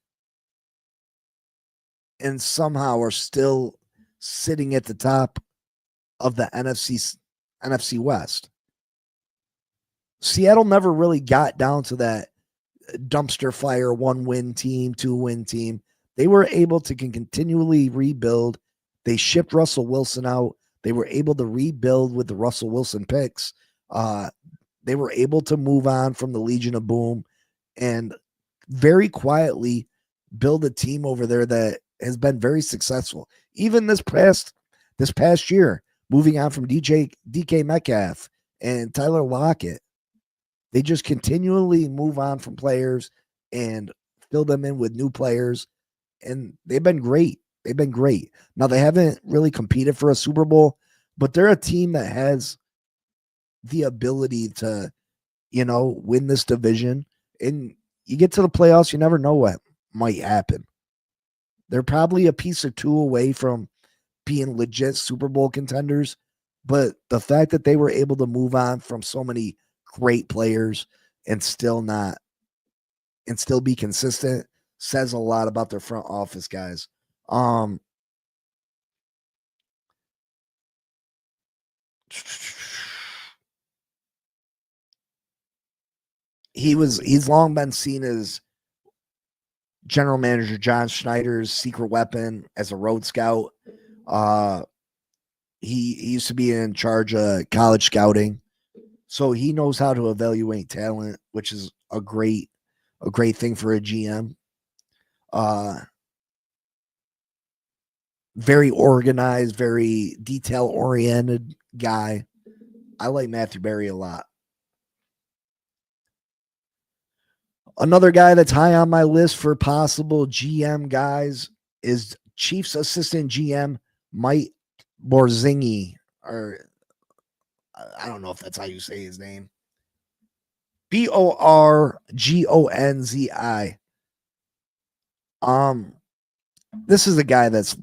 Speaker 3: and somehow are still sitting at the top of the NFC West. Seattle never really got down to that dumpster fire 1-win team, 2-win team. They were able to continually rebuild. They shipped Russell Wilson out. They were able to rebuild with the Russell Wilson picks. They were able to move on from the Legion of Boom and very quietly build a team over there that has been very successful. Even this past year, moving on from DK Metcalf and Tyler Lockett, they just continually move on from players and fill them in with new players, and they've been great. Now, they haven't really competed for a Super Bowl, but they're a team that has the ability to, win this division. And you get to the playoffs, you never know what might happen. They're probably a piece or two away from being legit Super Bowl contenders, but the fact that they were able to move on from so many great players and still be consistent says a lot about their front office guys. He's long been seen as general manager John Schneider's secret weapon as a road scout. He used to be in charge of college scouting, so he knows how to evaluate talent, which is a great thing for a GM. Very organized, very detail oriented guy. I like Matthew Berry a lot. Another guy that's high on my list for possible GM guys is Chiefs assistant GM Mike Borzingi, or I don't know if that's how you say his name. Borgonzi. This is a guy that's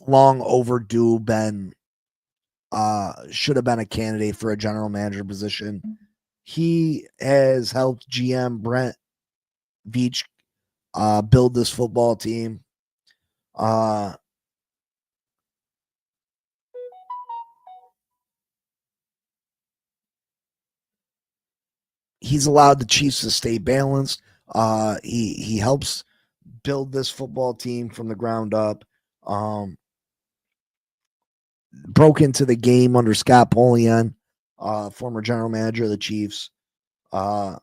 Speaker 3: long overdue, should have been a candidate for a general manager position. He has helped GM Brent Veach build this football team. He's allowed the Chiefs to stay balanced. He helps build this football team from the ground up. Broke into the game under Scott Polian, former general manager of the Chiefs. The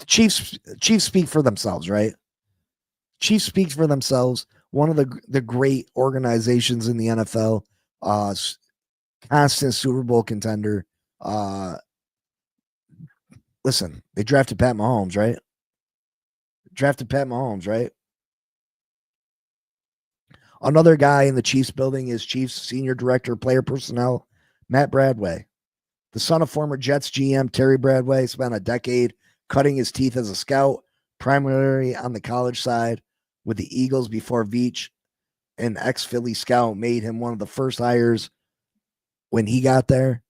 Speaker 3: Chiefs speak for themselves, right? Chiefs speaks for themselves. One of the great organizations in the NFL, constant Super Bowl contender. Listen, they drafted Pat Mahomes, right? Another guy in the Chiefs building is Chiefs Senior Director of Player Personnel, Matt Bradway. The son of former Jets GM Terry Bradway, spent a decade cutting his teeth as a scout, primarily on the college side with the Eagles before Veach, an ex-Philly scout, made him one of the first hires when he got there.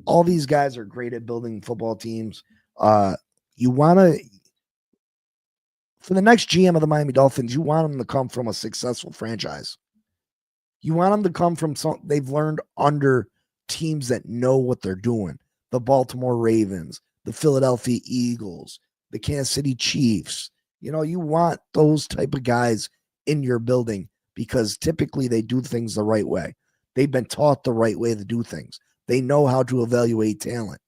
Speaker 3: All these guys are great at building football teams. You want to, for the next GM of the Miami Dolphins, you want them to come from a successful franchise. You want them to come from they've learned under teams that know what they're doing. The Baltimore Ravens, the Philadelphia Eagles, the Kansas City Chiefs. You know, you want those type of guys in your building because typically they do things the right way. They've been taught the right way to do things. They know how to evaluate talent.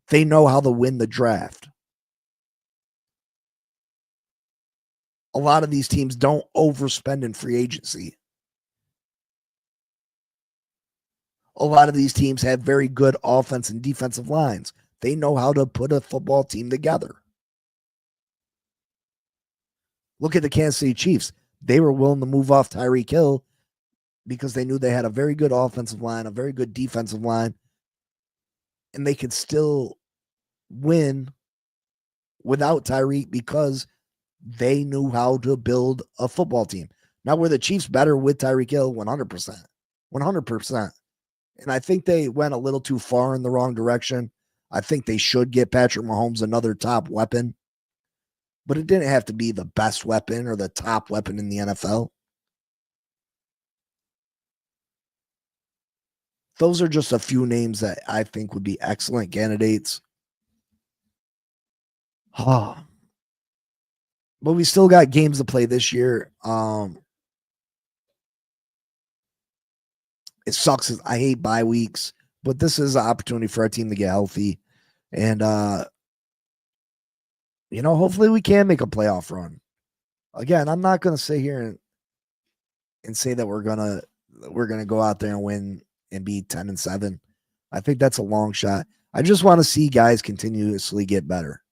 Speaker 3: They know how to win the draft. A lot of these teams don't overspend in free agency. A lot of these teams have very good offense and defensive lines. They know how to put a football team together. Look at the Kansas City Chiefs. They were willing to move off Tyreek Hill because they knew they had a very good offensive line, a very good defensive line, and they could still win without Tyreek because they knew how to build a football team. Now, were the Chiefs better with Tyreek Hill? 100%. 100%. And I think they went a little too far in the wrong direction. I think they should get Patrick Mahomes another top weapon. But it didn't have to be the best weapon or the top weapon in the NFL. Those are just a few names that I think would be excellent candidates. But we still got games to play this year. It sucks. I hate bye weeks, but this is an opportunity for our team to get healthy. And, hopefully we can make a playoff run. Again, I'm not going to sit here and say that we're going to go out there and win and be 10-7. I think that's a long shot. I just want to see guys continuously get better.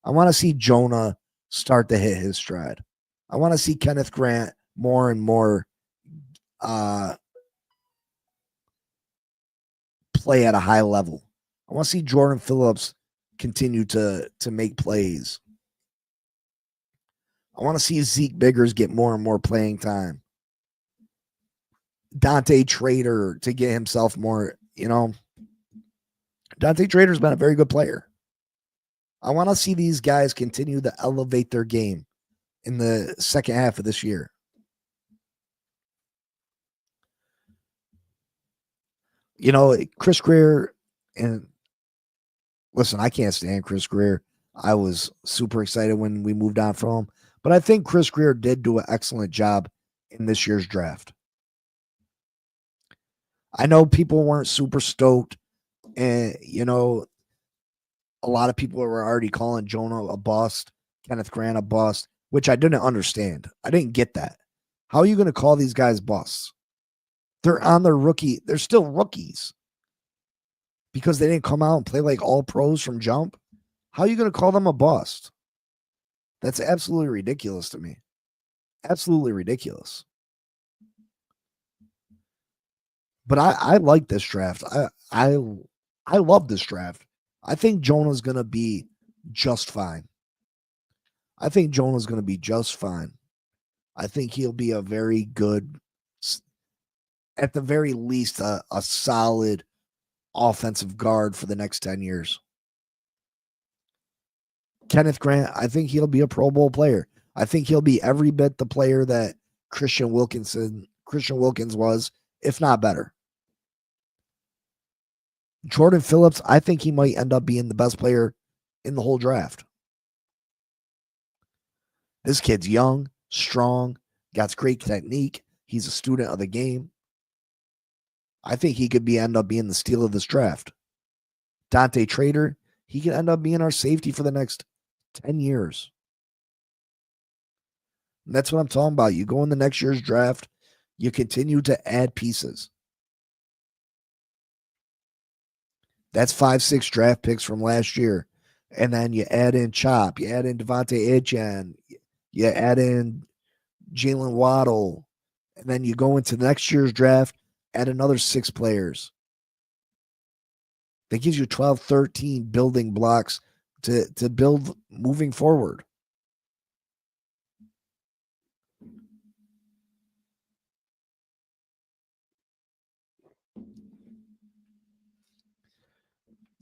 Speaker 3: I want to see Jonah start to hit his stride. I want to see Kenneth Grant more and more play at a high level. I want to see Jordan Phillips continue to make plays. I want to see Zeke Biggers get more and more playing time. Dante Trader to get himself more, Dante Trader's been a very good player. I want to see these guys continue to elevate their game in the second half of this year. Chris Greer, and listen, I can't stand Chris Greer. I was super excited when we moved on from him, but I think Chris Greer did do an excellent job in this year's draft. I know people weren't super stoked, and a lot of people were already calling Jonah a bust, Kenneth Grant a bust, which I didn't understand. I didn't get that. How are you going to call these guys busts? They're on their rookie. They're still rookies because they didn't come out and play like all pros from jump. How are you going to call them a bust? That's absolutely ridiculous to me. Absolutely ridiculous. But I like this draft. I love this draft. I think Jonah's going to be just fine. I think Jonah's going to be just fine. I think he'll be a very good, at the very least, a solid offensive guard for the next 10 years. Kenneth Grant, I think he'll be a Pro Bowl player. I think he'll be every bit the player that Christian Wilkins was, if not better. Jordan Phillips, I think he might end up being the best player in the whole draft. This kid's young, strong, got great technique. He's a student of the game. I think he could end up being the steal of this draft. Dante Trader, he could end up being our safety for the next 10 years. And that's what I'm talking about. You go in the next year's draft, you continue to add pieces. That's 5-6 draft picks from last year. And then you add in Chop, you add in Devontae Etienne, you add in Jalen Waddle, and then you go into next year's draft, add another 6 players. That gives you 12, 13 building blocks to build moving forward.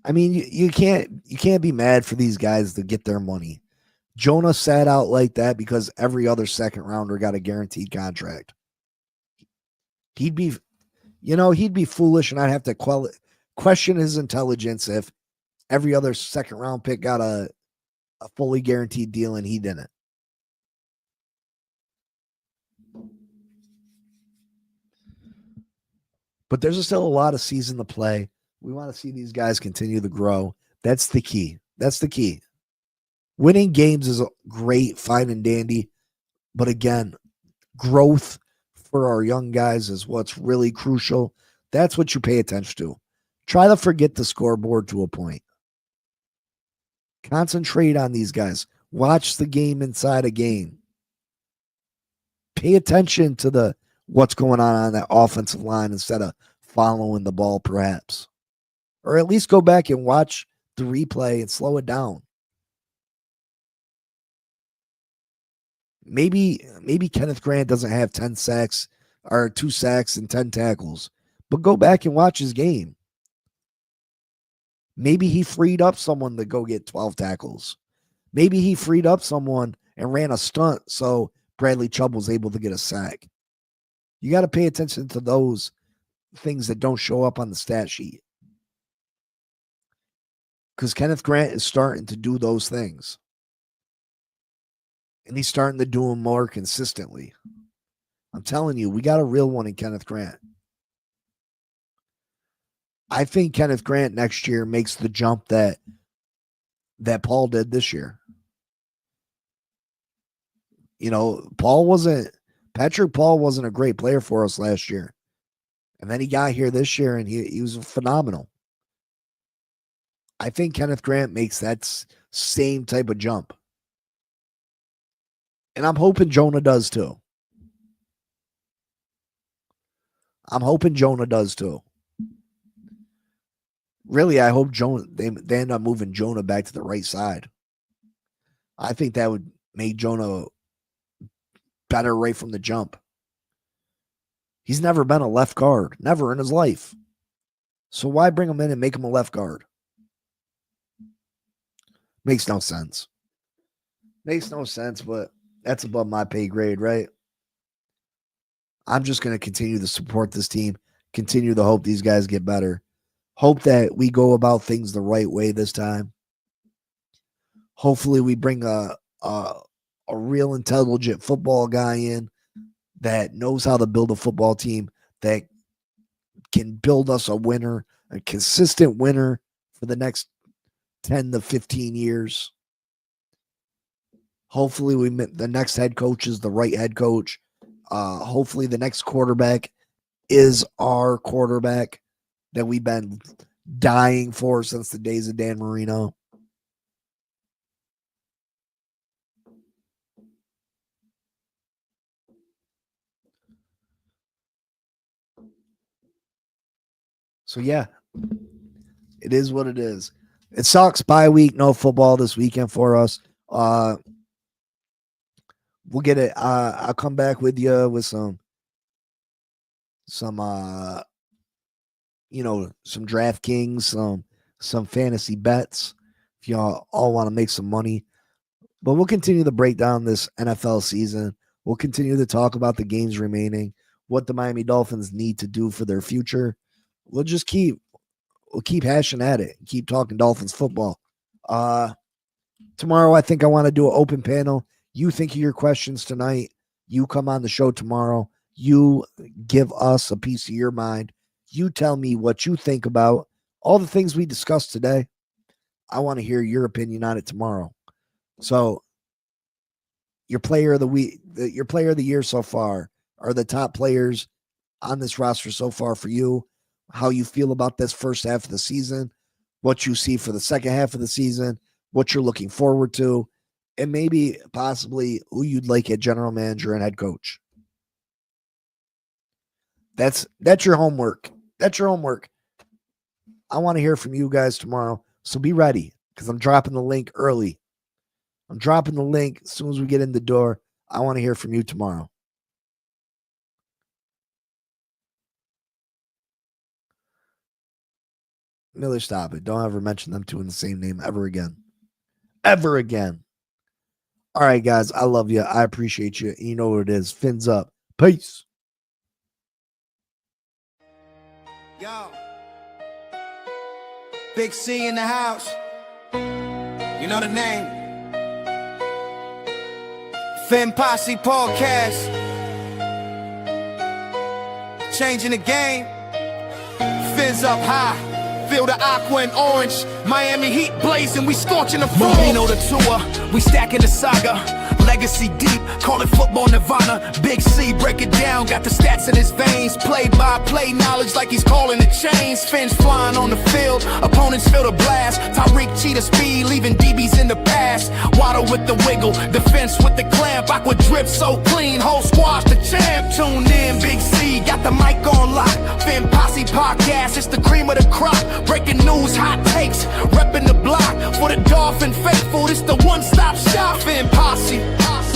Speaker 3: I mean, you can't be mad for these guys to get their money. Jonah sat out like that because every other second rounder got a guaranteed contract. He'd be foolish, and I'd have to question his intelligence if every other second round pick got a fully guaranteed deal and he didn't. But there's still a lot of season to play. We want to see these guys continue to grow. That's the key. That's the key. Winning games is great, fine and dandy. But again, growth for our young guys is what's really crucial. That's what you pay attention to. Try to forget the scoreboard to a point. Concentrate on these guys. Watch the game inside a game. Pay attention to what's going on that offensive line instead of following the ball, perhaps. Or at least go back and watch the replay and slow it down. Maybe Kenneth Grant doesn't have 10 sacks or 2 sacks and 10 tackles, but go back and watch his game. Maybe he freed up someone to go get 12 tackles. Maybe he freed up someone and ran a stunt so Bradley Chubb was able to get a sack. You got to pay attention to those things that don't show up on the stat sheet. Because Kenneth Grant is starting to do those things. And he's starting to do them more consistently. I'm telling you, we got a real one in Kenneth Grant. I think Kenneth Grant next year makes the jump that Paul did this year. You know, Patrick Paul wasn't a great player for us last year. And then he got here this year and he was phenomenal. I think Kenneth Grant makes that same type of jump. And I'm hoping Jonah does too. Really, I hope they end up moving Jonah back to the right side. I think that would make Jonah better right from the jump. He's never been a left guard, never in his life. So why bring him in and make him a left guard? Makes no sense. But that's above my pay grade, right? I'm just going to continue to support this team, continue to hope these guys get better. Hope that we go about things the right way this time. Hopefully we bring a real intelligent football guy in that knows how to build a football team, that can build us a winner, a consistent winner for the next 10 to 15 years. Hopefully the next head coach is the right head coach. Hopefully the next quarterback is our quarterback that we've been dying for since the days of Dan Marino. So yeah, it is what it is. It sucks. Bye week, no football this weekend for us. We'll get it. I'll come back with you with some some DraftKings, some fantasy bets if y'all all want to make some money. But we'll continue to break down this NFL season. We'll continue to talk about the games remaining, what the Miami Dolphins need to do for their future. We'll keep hashing at it, keep talking Dolphins football. Tomorrow, I think I want to do an open panel. You think of your questions tonight. You come on the show tomorrow. You give us a piece of your mind. You tell me what you think about all the things we discussed today. I want to hear your opinion on it tomorrow. So, your player of the week, your player of the year so far, are the top players on this roster so far for you. How you feel about this first half of the season, what you see for the second half of the season, what you're looking forward to, and maybe possibly who you'd like at general manager and head coach. That's your homework. That's your homework. I want to hear from you guys tomorrow, so be ready because I'm dropping the link early. I'm dropping the link as soon as we get in the door. I want to hear from you tomorrow. Miller, stop it. Don't ever mention them two in the same name ever again. Ever again. All right, guys. I love you. I appreciate you. You know what it is. Fins up. Peace.
Speaker 1: Yo. Big C in the house. You know the name. Fin Posse Podcast. Changing the game. Fins up high. Feel the aqua and orange. Miami Heat blazing, we scorching the floor. Marino the tour, we stacking the saga. Legacy deep, call it football nirvana. Big C, break it down, got the stats in his veins. Play by play knowledge like he's calling the chains. Fins flying on the field, opponents feel the blast. Tyreek cheetah speed, leaving DBs in the past. Waddle with the wiggle, defense with the clamp. Aqua drip so clean, whole squash the champ. Tune in, Big C, got the mic on lock. Fin Posse Podcast, it's the cream of the crop. Breaking news, hot takes, repping the block. For the Dolphin faithful, it's the one-stop shop. Fin Posse,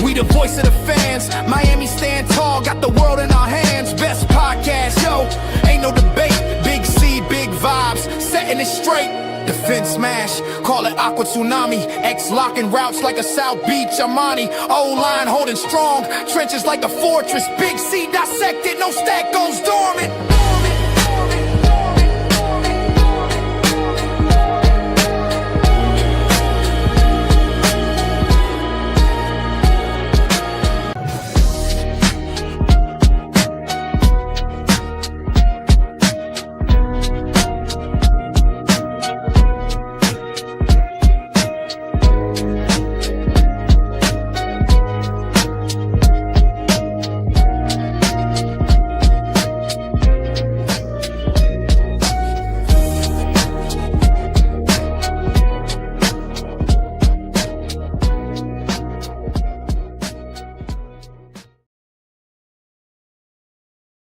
Speaker 1: we the voice of the fans. Miami stand tall, got the world in our hands. Best podcast, yo, ain't no debate. Big C, big vibes, setting it straight. Defense smash, call it Aqua Tsunami. X locking routes like a South Beach Armani. O-line holding strong, trenches like a fortress. Big C dissected, no stack goes dormant.